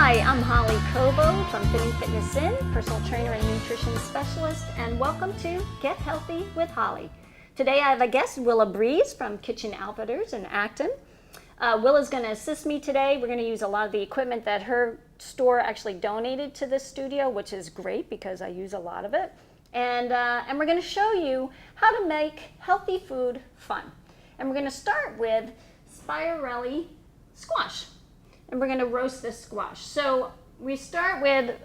Hi, I'm Holly Kouvo from Fitting Fitness In, personal trainer and nutrition specialist, and welcome to Get Healthy with Holly. Today I have a guest, Willa Breese from Kitchen Outfitters in Acton. Willa's going to assist me today. We're going to use a lot of the equipment that her store actually donated to this studio, which is great because I use a lot of it. And we're going to show you how to make healthy food fun. And we're going to start with spirelli squash. And we're going to roast this squash. So we start with,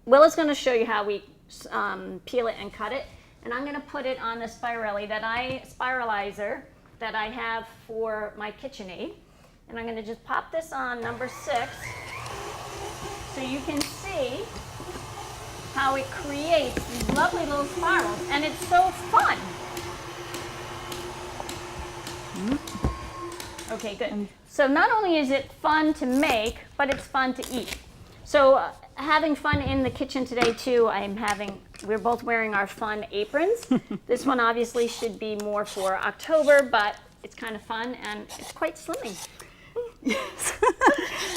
Willa's going to show you how we peel it and cut it. And I'm going to put it on the spiralizer that I have for my KitchenAid. And I'm going to just pop this on number 6 so you can see how it creates these lovely little spirals. And it's so fun. Okay, good. So not only is it fun to make, but it's fun to eat. So having fun in the kitchen today too, we're both wearing our fun aprons. This one obviously should be more for October, but it's kind of fun and it's quite slimming. Yes.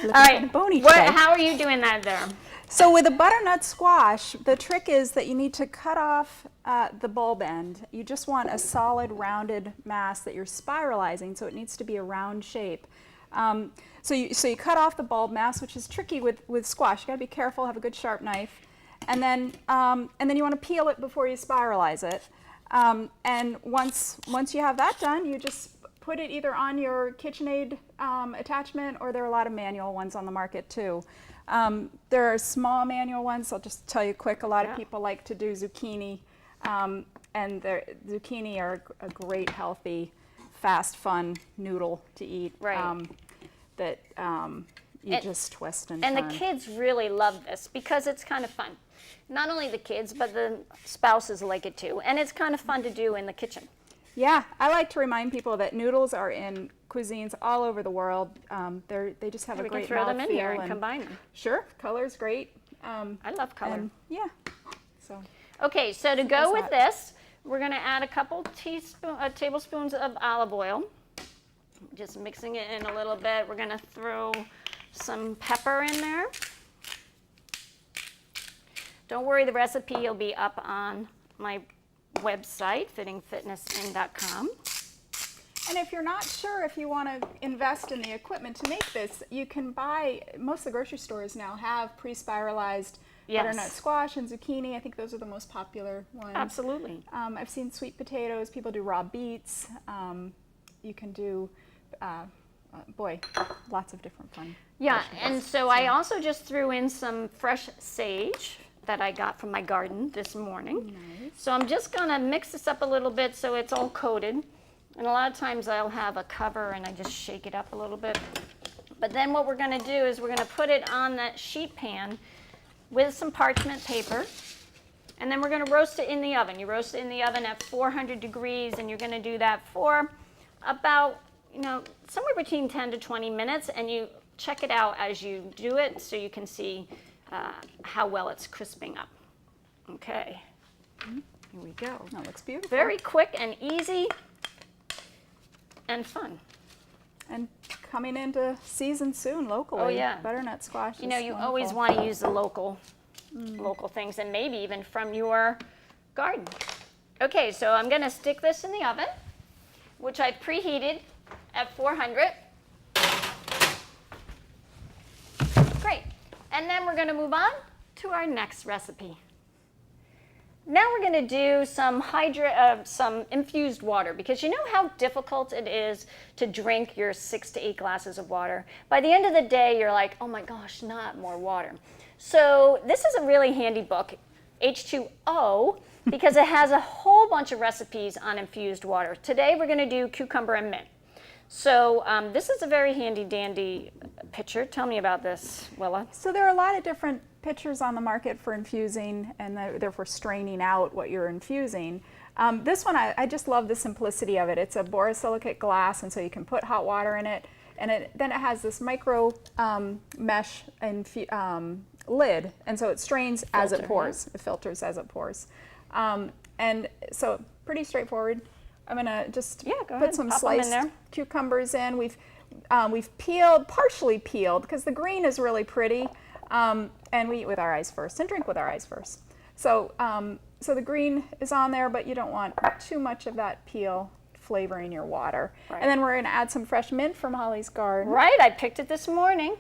All right, bony how are you doing that there? So with a butternut squash, the trick is that you need to cut off the bulb end. You just want a solid rounded mass that you're spiralizing, so it needs to be a round shape. So you cut off the bulb mass, which is tricky with squash. You gotta be careful, have a good sharp knife. And then you wanna peel it before you spiralize it. And once you have that done, you just put it either on your KitchenAid attachment, or there are a lot of manual ones on the market too. There are small manual ones. I'll just tell you quick. A lot of people like to do zucchini, and zucchini are a great, healthy, fast, fun noodle to eat. Right. You just twist and turn. And the kids really love this because it's kind of fun. Not only the kids, but the spouses like it too. And it's kind of fun to do in the kitchen. Yeah, I like to remind people that noodles are in cuisines all over the world. They just have a great mouthfeel. We can throw them in here and combine them. Sure, color's great. I love color. Yeah. So. Okay, so to go with this, we're going to add a couple tablespoons of olive oil. Just mixing it in a little bit. We're going to throw some pepper in there. Don't worry, the recipe will be up on my website, fittingfitnessin.com. And if you're not sure if you want to invest in the equipment to make this, you can buy, most of the grocery stores now have pre-spiralized butternut squash and zucchini. I think those are the most popular ones. Absolutely. I've seen sweet potatoes. People do raw beets. You can do, lots of different fun. Yeah, and so I also just threw in some fresh sage that I got from my garden this morning. Nice. So I'm just going to mix this up a little bit so it's all coated. And a lot of times I'll have a cover and I just shake it up a little bit. But then what we're going to do is we're going to put it on that sheet pan with some parchment paper. And then we're going to roast it in the oven. You roast it in the oven at 400 degrees, and you're going to do that for about, somewhere between 10 to 20 minutes. And you check it out as you do it so you can see how well it's crisping up. Okay, here we go. That looks beautiful. Very quick and easy and fun. And coming into season soon locally. Oh yeah. Butternut squash. You always want to use the local things, and maybe even from your garden. Okay, so I'm going to stick this in the oven, which I've preheated at 400. Great. And then we're going to move on to our next recipe. Now we're going to do some infused water, because you know how difficult it is to drink your 6 to 8 glasses of water. By the end of the day, you're like, oh my gosh, not more water. So this is a really handy book, H2O, because it has a whole bunch of recipes on infused water. Today we're going to do cucumber and mint. So this is a very handy dandy pitcher. Tell me about this, Willa. So there are a lot of different pitchers on the market for infusing and therefore straining out what you're infusing. This one, I just love the simplicity of it. It's a borosilicate glass, and so you can put hot water in it, and then it has this micro mesh lid, and so it strains as it pours. It filters as it pours. And so pretty straightforward. I'm gonna just put some sliced cucumbers in. We've partially peeled, because the green is really pretty, and we eat with our eyes first and drink with our eyes first. So, so the green is on there, but you don't want too much of that peel flavoring your water. Right. And then we're gonna add some fresh mint from Holly's garden. Right, I picked it this morning.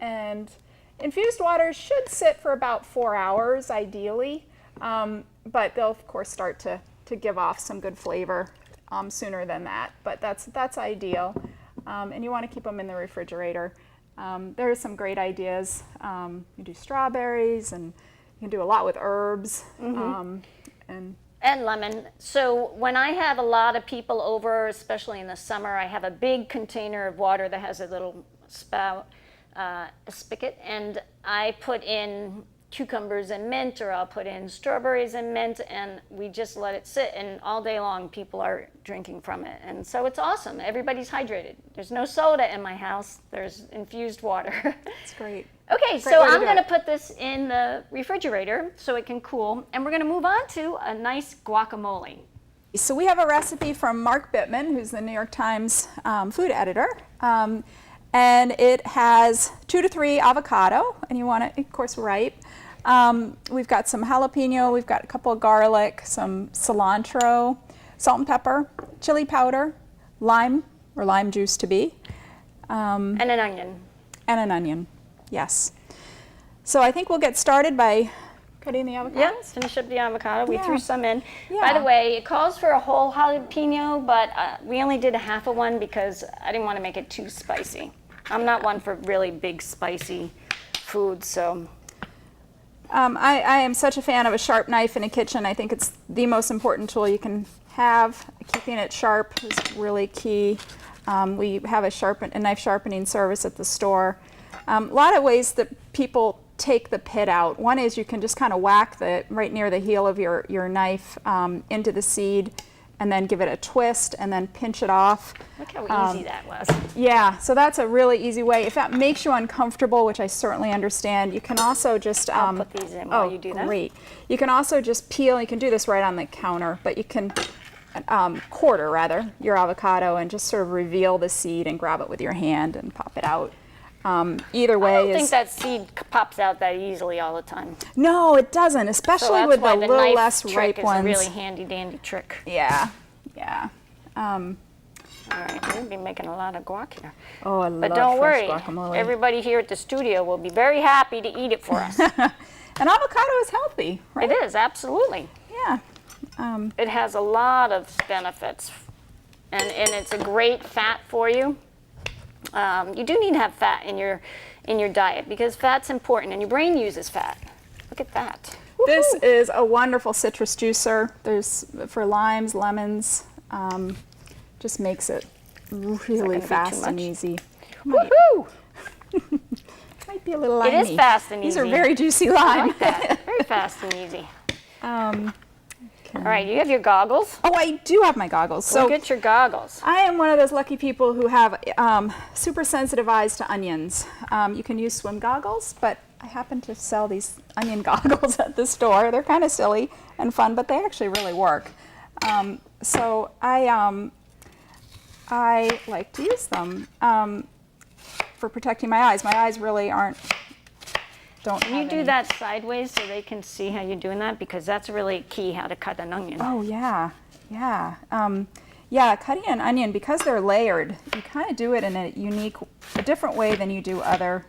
And infused water should sit for about 4 hours, ideally, but they'll of course start to give off some good flavor sooner than that, but that's ideal. And you want to keep them in the refrigerator. There are some great ideas. You do strawberries, and you can do a lot with herbs, and lemon. So when I have a lot of people over, especially in the summer, I have a big container of water that has a little spout, a spigot, and I put in cucumbers and mint, or I'll put in strawberries and mint, and we just let it sit, and all day long people are drinking from it. And so it's awesome. Everybody's hydrated. There's no soda in my house. There's infused water. It's great. Okay, so I'm going to put this in the refrigerator so it can cool, and we're going to move on to a nice guacamole. So we have a recipe from Mark Bittman, who's the New York Times food editor. And it has 2 to 3 avocado, and you want it, of course, ripe. We've got some jalapeno, we've got a couple of garlic, some cilantro, salt and pepper, chili powder, lime, or lime juice to be. And an onion. And an onion, yes. So I think we'll get started by cutting the avocados. Yeah, finish up the avocado. We threw some in. Yeah. By the way, it calls for a whole jalapeno, but we only did a half of one because I didn't want to make it too spicy. I'm not one for really big spicy food, so. I am such a fan of a sharp knife in a kitchen. I think it's the most important tool you can have. Keeping it sharp is really key. We have a knife sharpening service at the store. A lot of ways that people take the pit out. One is you can just kind of whack right near the heel of your knife into the seed, and then give it a twist, and then pinch it off. Look how easy that was. Yeah, so that's a really easy way. If that makes you uncomfortable, which I certainly understand, you can also just... I'll put these in while you do that. Great. You can also just peel, you can do this right on the counter, but you can quarter, rather, your avocado and just sort of reveal the seed and grab it with your hand and pop it out. Either way, I don't think that seed pops out that easily all the time. No, it doesn't, especially with the little less ripe ones. It's a really handy dandy trick. Yeah, yeah. All right, we'll be making a lot of guac here. Oh, I love But don't worry, guacamole. everybody here at the studio will be very happy to eat it for us. An avocado is healthy, right? It is, absolutely. Yeah. It has a lot of benefits, and it's a great fat for you. You do need to have fat in your diet, because fat's important, and your brain uses fat. Look at that. This is a wonderful citrus juicer. There's for limes, lemons. Just makes it really fast and easy. Woohoo! Might be a little limey. It is fast and easy. These are very juicy lime. I like that. Very fast and easy. All right, you have your goggles? Oh, I do have my goggles. So get your goggles. I am one of those lucky people who have super sensitive eyes to onions. You can use swim goggles, but I happen to sell these onion goggles at the store. They're kind of silly and fun, but they actually really work. So I like to use them for protecting my eyes. My eyes really don't Can you do that sideways so they can see how you're doing that? Because that's really key, how to cut an onion. Oh, yeah, yeah. Yeah, cutting an onion, because they're layered, you kind of do it in a different way than you do other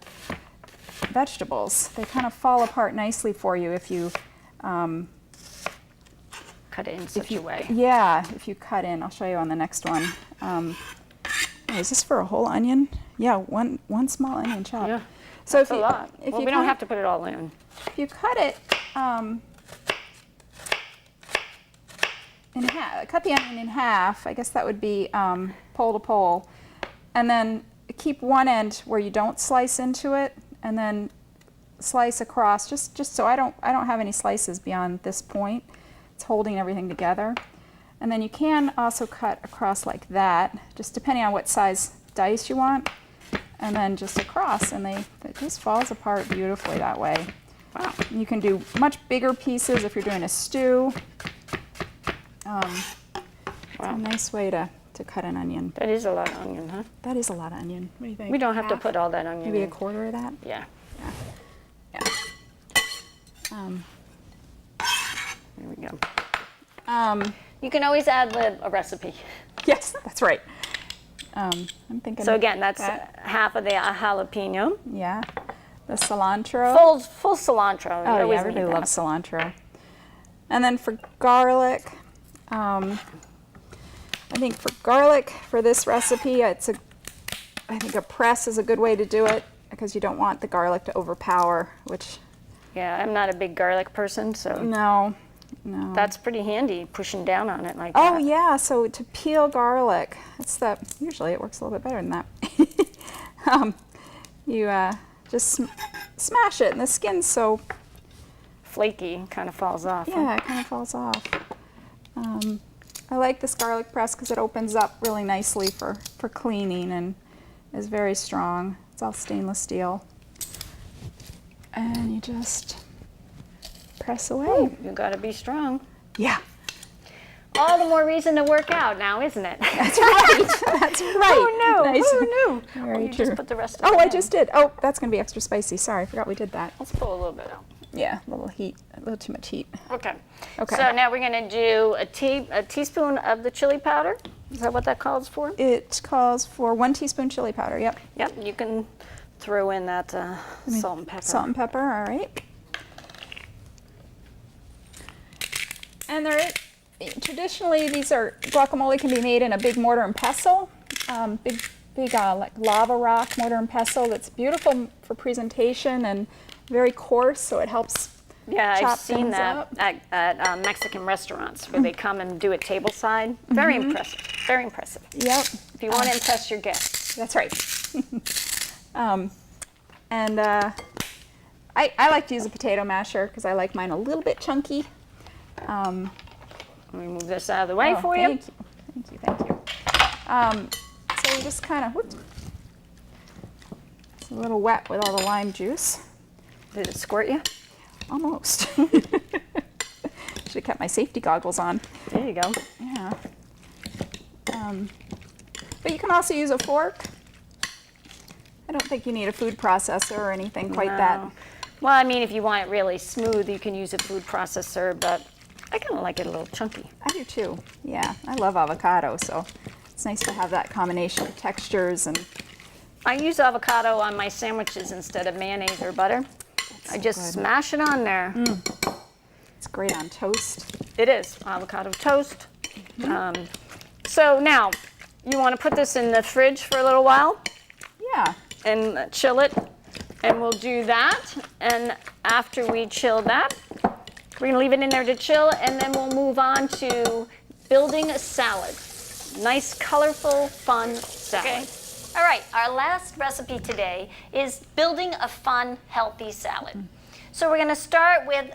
vegetables. They kind of fall apart nicely for you if you cut it in such a way. Yeah, if you cut in. I'll show you on the next one. Is this for a whole onion? Yeah, one small onion chopped. Yeah. So That's a lot. We don't have to put it all in. If you cut it in half. Cut the onion in half. I guess that would be pole to pole, and then keep one end where you don't slice into it, and then slice across. Just so I don't have any slices beyond this point. It's holding everything together. And then you can also cut across like that, just depending on what size dice you want, and then just across, and it just falls apart beautifully that way. Wow. You can do much bigger pieces if you're doing a stew. Wow. It's a nice way to cut an onion. That is a lot of onion, huh? That is a lot of onion. What do you think? We don't have to put all that onion Maybe in. a quarter of that? Yeah. Yeah. There we go. You can always ad-lib a recipe. Yes, that's right. I'm thinking. So again, that's half of the jalapeno. Yeah. The cilantro. Full cilantro. Oh yeah, everybody loves cilantro. And then for garlic, I think for garlic for this recipe, I think a press is a good way to do it because you don't want the garlic to overpower, which. Yeah, I'm not a big garlic person, so. No. That's pretty handy, pushing down on it like that. Oh yeah, so to peel garlic, usually it works a little bit better than that. You just smash it, and the skin's so flaky, kind of falls off. Yeah, huh? It kind of falls off. I like this garlic press because it opens up really nicely for cleaning and is very strong. It's all stainless steel. And you just press away. Ooh, you gotta be strong. Yeah. All the more reason to work out now, isn't it? That's right. That's right. Oh no! Nice. Who knew? Very you true. Just put the rest of it I in. just did. Oh, that's gonna be extra spicy. Sorry, I forgot we did that. Let's pull a little bit out. Yeah, a little heat, a little too much heat. Okay. Okay. So now we're gonna do a teaspoon of the chili powder. Is that what that calls for? It calls for 1 teaspoon chili powder. Yep. Yep. You can throw in that salt and pepper. Salt and pepper. All right. And traditionally, guacamole can be made in a big mortar and pestle, big like lava rock mortar and pestle. That's beautiful for presentation and very coarse, so it helps. Yeah, chop I've seen things that up. at Mexican restaurants where they come and do it tableside. Very impressive. Very impressive. Yep. If you want to impress your guests. That's right. I like to use a potato masher because I like mine a little bit chunky. Let me move this out of the way for you. Thank you. So you just kind of, it's a little wet with all the lime juice. Did it squirt you? Almost. Should have kept my safety goggles on. There you go. Yeah. But you can also use a fork. I don't think you need a food processor or anything quite that. Well, I mean, if you want it really smooth, you can use a food processor, but I kind of like it a little chunky. I do too. Yeah, I love avocado, so it's nice to have that combination of textures. And I use avocado on my sandwiches instead of mayonnaise or butter. I just smash it on there. It's great on toast. It is avocado toast. So now, you want to put this in the fridge for a little while? Yeah. And chill it, and we'll do that. And after we chill that, we're gonna leave it in there to chill, and then we'll move on to building a salad. Nice, colorful, fun salad. Okay. All right, our last recipe today is building a fun, healthy salad. So we're gonna start with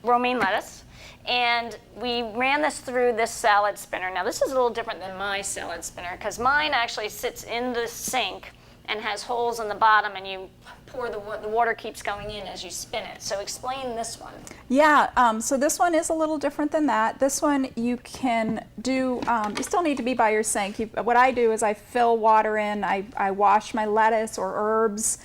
romaine lettuce, and we ran this through this salad spinner. Now this is a little different than my salad spinner, because mine actually sits in the sink and has holes in the bottom, and you pour the water keeps going in as you spin it. So explain this one. Yeah, so this one is a little different than that. This one you can do, you still need to be by your sink. What I do is I fill water in, I wash my lettuce or herbs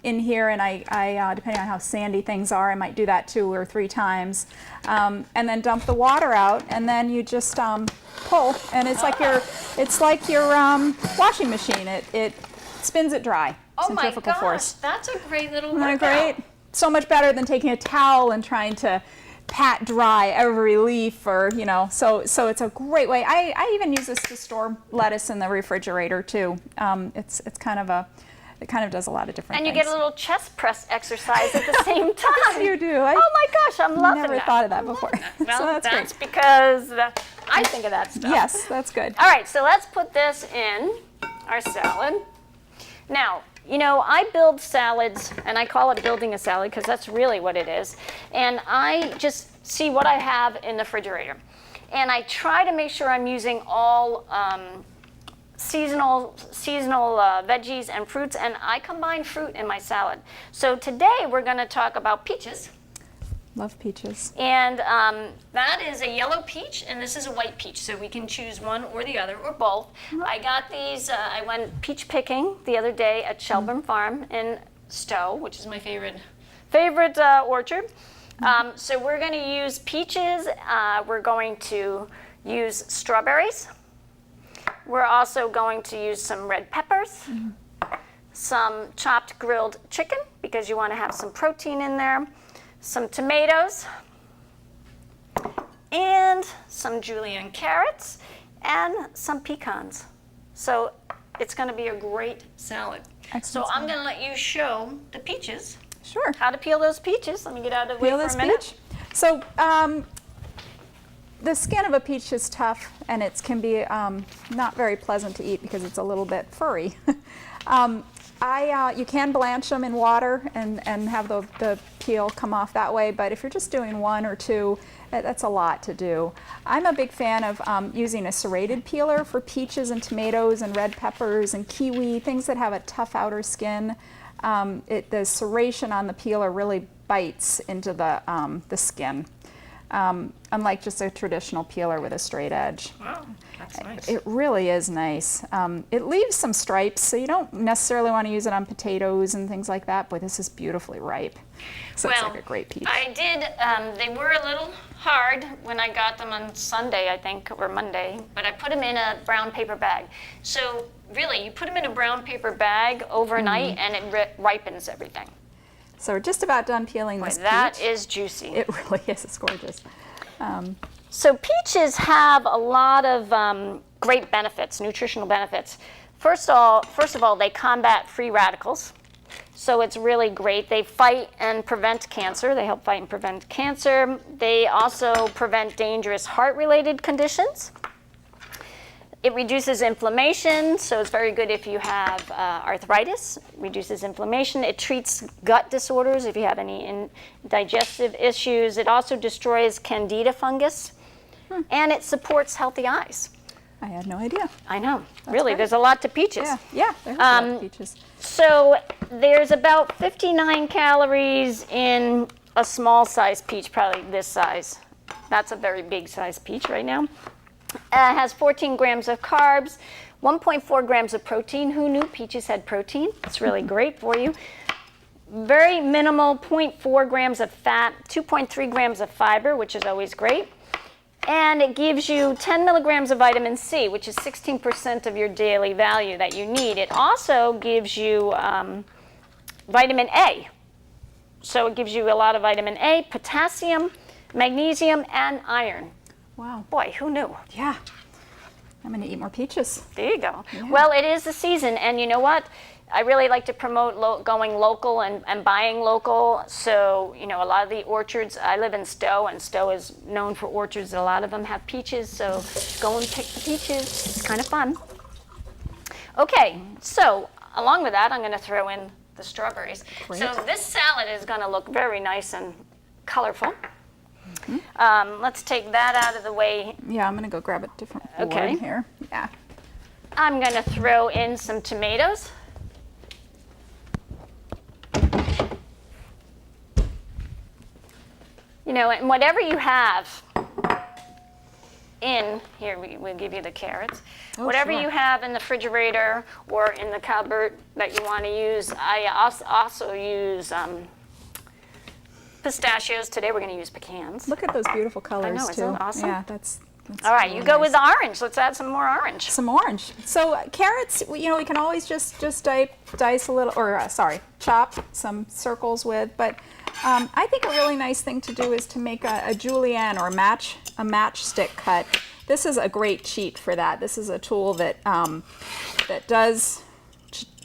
in here, and I depending on how sandy things are, I might do that 2 or 3 times. And then dump the water out, and then you just pull, and it's like your washing machine. It spins it dry. Oh my gosh, force. That's a great little Isn't workout. that great? So much better than taking a towel and trying to pat dry every leaf, or so it's a great way. I even use this to store lettuce in the refrigerator too. It's kind of it kind of does a lot of different and things. you get a little chest press exercise at the same time. Yes, you do. Oh my gosh, I'm loving that. Never thought of that before. Well, so that's great. because I think of that stuff. Yes, that's good. All right, so let's put this in our salad. Now, you know, I build salads, and I call it building a salad because that's really what it is. And I just see what I have in the refrigerator. And I try to make sure I'm using all seasonal veggies and fruits, and I combine fruit in my salad. So today we're going to talk about peaches. Love peaches. And that is a yellow peach, and this is a white peach, so we can choose one or the other, or both. I got these, I went peach picking the other day at Shelburne Farm in Stowe, which is my favorite orchard. So we're going to use peaches, we're going to use strawberries. We're also going to use some red peppers, some chopped grilled chicken, because you want to have some protein in there, some tomatoes, and some julienne carrots, and some pecans. So it's going to be a great salad. Excellent so I'm salad. going to let you show the peaches. Sure. How to peel those peaches. Let me get out of the way for a minute. Peach. So the skin of a peach is tough, and it can be not very pleasant to eat because it's a little bit furry. You can blanch them in water and have the peel come off that way, but if you're just doing one or two, that's a lot to do. I'm a big fan of using a serrated peeler for peaches and tomatoes and red peppers and kiwi, things that have a tough outer skin. The serration on the peeler really bites into the skin, unlike just a traditional peeler with a straight edge. Wow, that's nice. It really is nice. It leaves some stripes, so you don't necessarily want to use it on potatoes and things like that, but this is beautifully ripe. So it's like a great peach. I did, they were a little hard when I got them on Sunday, I think, or Monday, but I put them in a brown paper bag. So really, you put them in a brown paper bag overnight and it ripens everything. So we're just about done peeling this peach. That is juicy. It really is. It's gorgeous. So peaches have a lot of great benefits, nutritional benefits. First of all, they combat free radicals. So it's really great. They fight and prevent cancer. They help fight and prevent cancer. They also prevent dangerous heart-related conditions. It reduces inflammation, so it's very good if you have arthritis. Reduces inflammation. It treats gut disorders if you have any digestive issues. It also destroys candida fungus, and it supports healthy eyes. I had no idea. I know. That's really, great. there's a lot to peaches. Yeah, there's a lot of peaches. So there's about 59 calories in a small size peach, probably this size. That's a very big size peach right now. It has 14 grams of carbs, 1.4 grams of protein. Who knew peaches had protein? It's really great for you. Very minimal, 0.4 grams of fat, 2.3 grams of fiber, which is always great. And it gives you 10 milligrams of vitamin C, which is 16% of your daily value that you need. It also gives you vitamin A. So it gives you a lot of vitamin A, potassium, magnesium, and iron. Wow. Boy, who knew? Yeah. I'm going to eat more peaches. There you go. Yeah. Well, it is the season, and you know what? I really like to promote going local and buying local. So, you know, a lot of the orchards, I live in Stowe, and Stowe is known for orchards. A lot of them have peaches, so go and pick the peaches. It's kind of fun. Okay, so along with that, I'm going to throw in the strawberries. Great. So this salad is going to look very nice and colorful. Let's take that out of the way. Yeah, I'm going to go grab a different board Okay. here. Yeah. I'm going to throw in some tomatoes. You know, and whatever you have in here, we'll give you the carrots. Oh, Whatever sure. you have in the refrigerator or in the cupboard that you want to use. I also use pistachios. Today we're going to use pecans. Look at those beautiful colors, know, too. isn't that awesome? Yeah, that's All right, really you go nice. with the orange. Let's add some more orange. Some orange. So carrots, you know, we can always just dice a little, or chop some circles with. But I think a really nice thing to do is to make a julienne or a matchstick cut. This is a great cheat for that. This is a tool that that does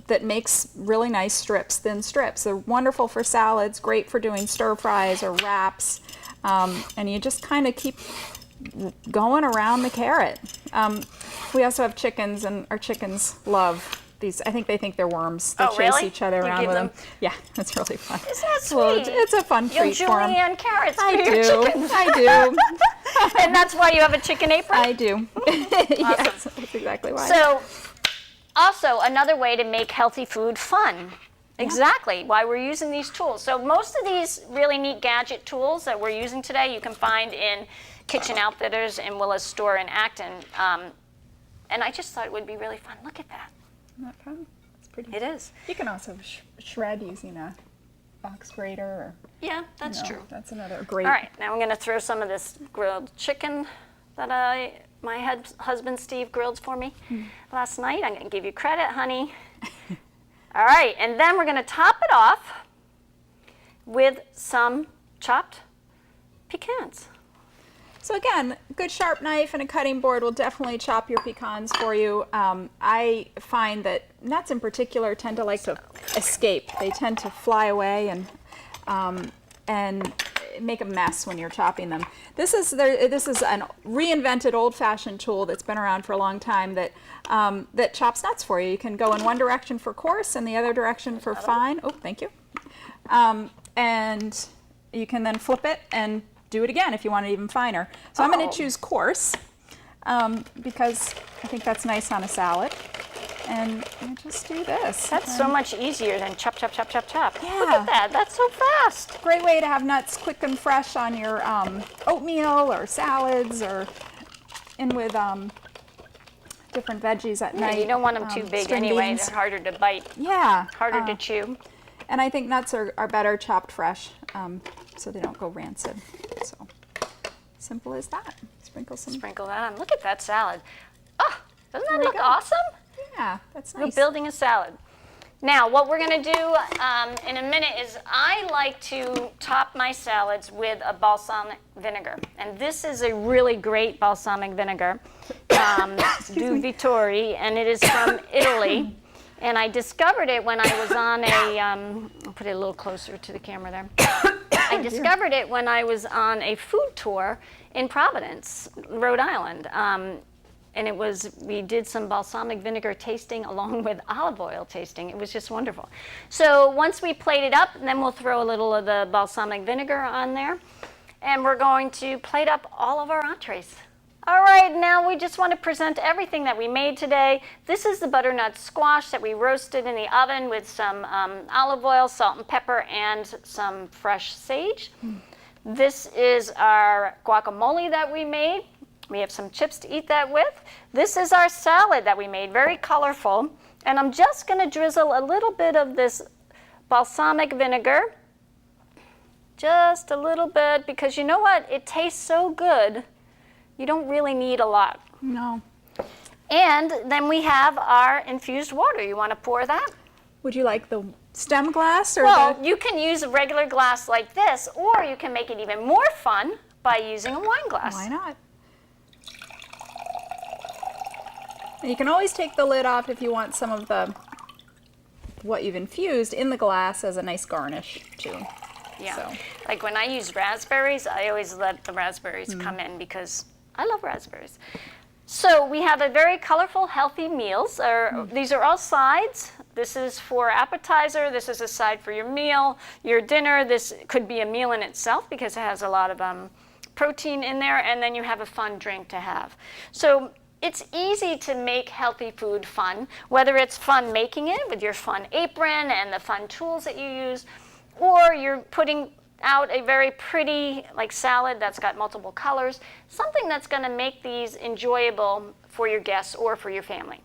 that makes really nice strips, thin strips. They're wonderful for salads, great for doing stir fries or wraps, and you just kind of keep going around the carrot. We also have chickens, and our chickens love these. I think they think they're worms. They chase each other around with them. Yeah, it's really fun. Isn't that sweet? It's a fun treat for them. You'll julienne carrots for your chickens. I do. And that's why you have a chicken apron? I do. Yes, that's exactly why. So, also another way to make healthy food fun. Exactly, why we're using these tools. So most of these really neat gadget tools that we're using today you can find in Kitchen Outfitters in Willa's store in Acton. And I just thought it would be really fun. Look at that. Isn't that fun? It's pretty. It is. You can also shred using a box grater. Or, yeah, that's true. That's another great. All right, now I'm going to throw some of this grilled chicken that my husband Steve grilled for me last night. I'm going to give you credit, honey. All right, and then we're going to top it off with some chopped pecans. So again, a good sharp knife and a cutting board will definitely chop your pecans for you. I find that nuts in particular tend to like to escape. They tend to fly away and make a mess when you're chopping them. This is an reinvented old-fashioned tool that's been around for a long time that chops nuts for you. You can go in one direction for coarse and the other direction for fine. Oh, thank you. And you can then flip it and do it again if you want it even finer. So I'm going to choose coarse because I think that's nice on a salad. And I just do this. That's so much easier than chop, chop, chop, chop, chop. Yeah. Look at that. That's so fast. Great way to have nuts quick and fresh on your oatmeal or salads or in with different veggies at night. You don't want them too big anyway. Beans. They're harder to bite. Yeah. Harder to chew. And I think nuts are better chopped fresh so they don't go rancid. So simple as that. Sprinkle that on. Look at that salad. Oh, doesn't that look awesome? Yeah, that's nice. We're building a salad. Now, what we're going to do in a minute is I like to top my salads with a balsamic vinegar. And this is a really great balsamic vinegar, Du Vittori, and it is from Italy. And I discovered it when I was on I'll put it a little closer to the camera there. I discovered it when I was on a food tour in Providence, Rhode Island. And we did some balsamic vinegar tasting along with olive oil tasting. It was just wonderful. So once we plate it up, then we'll throw a little of the balsamic vinegar on there. And we're going to plate up all of our entrees. All right, now we just want to present everything that we made today. This is the butternut squash that we roasted in the oven with some olive oil, salt and pepper, and some fresh sage. This is our guacamole that we made. We have some chips to eat that with. This is our salad that we made, very colorful. And I'm just going to drizzle a little bit of this balsamic vinegar. Just a little bit, because you know what? It tastes so good. You don't really need a lot. No. And then we have our infused water. You want to pour that? Would you like the stem glass or you can use a regular glass like this, or you can make it even more fun by using a wine glass. Why not? And you can always take the lid off if you want some of what you've infused in the glass as a nice garnish too. Yeah. So. Like when I use raspberries, I always let the raspberries come in because I love raspberries. So we have a very colorful, healthy meals. These are all sides. This is for appetizer. This is a side for your meal, your dinner. This could be a meal in itself because it has a lot of protein in there, and then you have a fun drink to have. So it's easy to make healthy food fun, whether it's fun making it with your fun apron and the fun tools that you use, or you're putting out a very pretty salad that's got multiple colors, something that's going to make these enjoyable for your guests or for your family.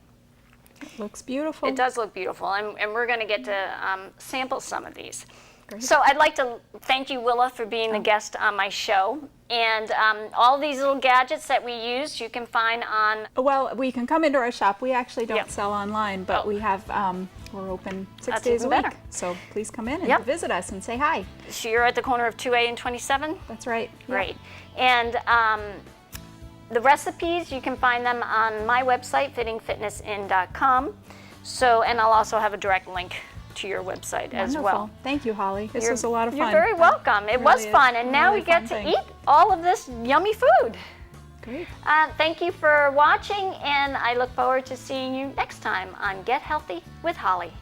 It looks beautiful. It does look beautiful, and we're going to get to sample some of these. Great. So I'd like to thank you, Willa, for being the guest on my show. And all these little gadgets that we used, you can find on... Well, we can come into our shop. We actually don't sell online, but we have... we're open 6 days a week. Better. So please come in and visit us and say hi. So you're at the corner of 2A and 27? That's right. Great. And the recipes, you can find them on my website, fittingfitnessin.com. So, and I'll also have a direct link to your website as well. Wonderful. Thank you, Holly. This was a lot of fun. You're very welcome. It was really fun, is and a now really we get fun to thing. eat all of this yummy food. Great. Thank you for watching, and I look forward to seeing you next time on Get Healthy with Holly.